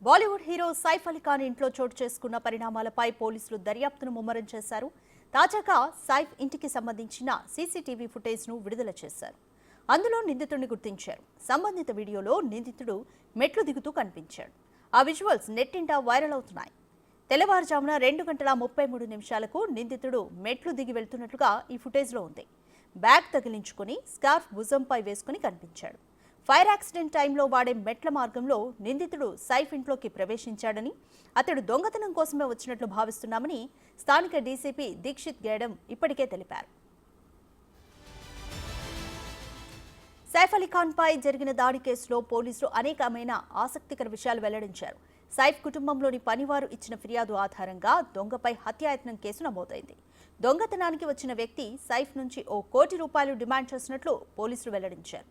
Bollywood hero Saif Ali Khan ఇంట్లో చోటు చేసుకున్న పరిణామాలపై పోలీసులు దర్యాప్తును ముమ్మరం చేశారు. తాజాగా సైఫ్ ఇంటికి సంబంధించిన సీసీటీవీ ఫుటేజ్ను విడుదల చేశారు. అందులో నిందితుడిని గుర్తించారు. సంబంధిత వీడియోలో నిందితుడు మెట్లు దిగుతూ కనిపించాడు. ఆ విజువల్స్ నెట్టింట వైరల్ అవుతున్నాయి. తెల్లవారుజామున 2:33 నిందితుడు మెట్లు దిగి వెళ్తున్నట్లుగా ఈ ఫుటేజ్లో ఉంది. బ్యాగ్ తగిలించుకుని స్కార్ఫ్ భుజంపై వేసుకుని కనిపించాడు. ఫైర్ యాక్సిడెంట్ టైంలో వాడే మెట్ల మార్గంలో నిందితుడు సైఫ్ ఇంట్లోకి ప్రవేశించాడని, అతడు దొంగతనం కోసమే వచ్చినట్లు భావిస్తున్నామని స్థానిక డీసీపీ దీక్షిత్ గేడం ఇప్పటికే తెలిపారు. సైఫ్ అలీ ఖాన్ పై జరిగిన దాడి కేసులో పోలీసులు అనేకమైన ఆసక్తికర విషయాలు వెల్లడించారు. సైఫ్ కుటుంబంలోని పనివారు ఇచ్చిన ఫిర్యాదు ఆధారంగా దొంగపై హత్యాయత్నం కేసు నమోదైంది. దొంగతనానికి వచ్చిన వ్యక్తి సైఫ్ నుంచి ₹1 కోటి డిమాండ్ చేసినట్లు పోలీసులు వెల్లడించారు.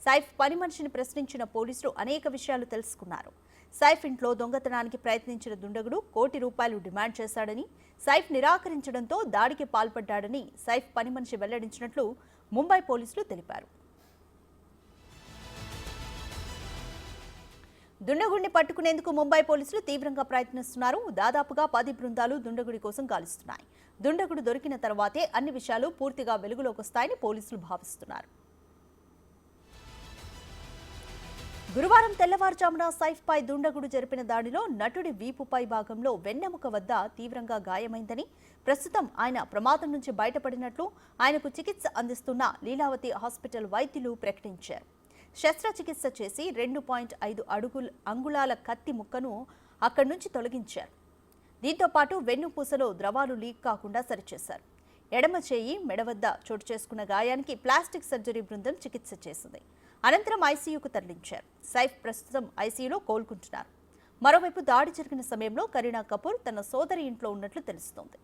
సైఫ్ పని మనిషిని ప్రశ్నించిన పోలీసులు అనేక విషయాలు తెలుసుకున్నారు. సైఫ్ ఇంట్లో దొంగతనానికి ప్రయత్నించిన దుండగుడు ₹1 కోటి డిమాండ్ చేశాడని, సైఫ్ నిరాకరించడంతో దాడికి పాల్పడ్డాడని సైఫ్ పని మనిషి వెల్లడించినట్లు ముంబై పోలీసులు తెలిపారు. దుండగుడిని పట్టుకునేందుకు ముంబై పోలీసులు తీవ్రంగా ప్రయత్నిస్తున్నారు. దాదాపుగా 10 బృందాలు దుండగుడి కోసం గాలిస్తున్నాయి. దుండగుడు దొరికిన తర్వాతే అన్ని విషయాలు పూర్తిగా వెలుగులోకి వస్తాయని పోలీసులు భావిస్తున్నారు. గురువారం తెల్లవారుజామున సైఫ్ పై దుండగుడు జరిపిన దాడిలో నటుడి వీపుపై భాగంలో వెన్నెముక వద్ద తీవ్రంగా గాయమైందని, ప్రస్తుతం ఆయన ప్రమాదం నుంచి బయటపడినట్లు ఆయనకు చికిత్స అందిస్తున్న లీలావతి హాస్పిటల్ వైద్యులు ప్రకటించారు. శస్త్రచికిత్స చేసి 2.5 అంగుళాల కత్తి ముక్కను అక్కడి నుంచి తొలగించారు. దీంతో పాటు వెన్నుపూసలో ద్రవాలు లీక్ కాకుండా సరిచేశారు. ఎడమ చేయి మెడ వద్ద చోటు చేసుకున్న గాయానికి ప్లాస్టిక్ సర్జరీ బృందం చికిత్స చేసింది. అనంతరం ఐసీయూకు తరలించారు. సైఫ్ ప్రస్తుతం ఐసీయూలో కోలుకుంటున్నారు. మరోవైపు దాడి జరిగిన సమయంలో కరీనా కపూర్ తన సోదరి ఇంట్లో ఉన్నట్లు తెలుస్తోంది.